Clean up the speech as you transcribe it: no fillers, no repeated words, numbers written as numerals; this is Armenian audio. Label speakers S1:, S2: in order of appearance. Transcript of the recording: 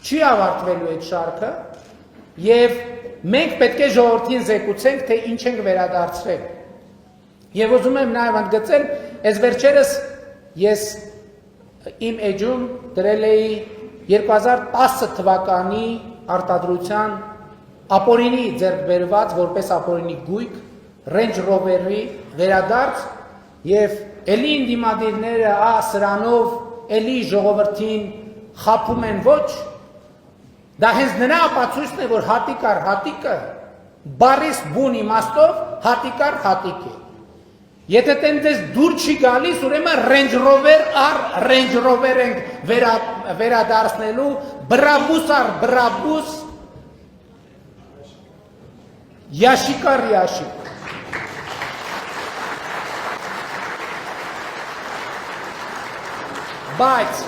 S1: չի ավարտվելու այդ շարքը եւ մենք պետք է ժողովրդին զեկուցենք, թե ինչ ենք վերադարձրել։ Եվ ուզում եմ նաեւ ընդգծել, այս վերջերս ես իմ էջում դրել էի 2010 թվականի արտադրության ապօրինի ձեռք բերված որպես ապօրինի գույք Range Rover-ի վերադարձ եւ էլի ինդիմադիրները սրանով էլի ժողովրդին խափում են ոչ, դա հենց նրա ապացույցն է, որ հատիկ առ հատիկը բարիս բուն իմաստով հատիկ առ հատիկ է։ Եթե տենց դուր չի գալիս, ուրեմն Range Rover առ Range Rover ենք վերադարձնելու, բրաբուս առ բրաբուս, ящик առ ящик։ Բայց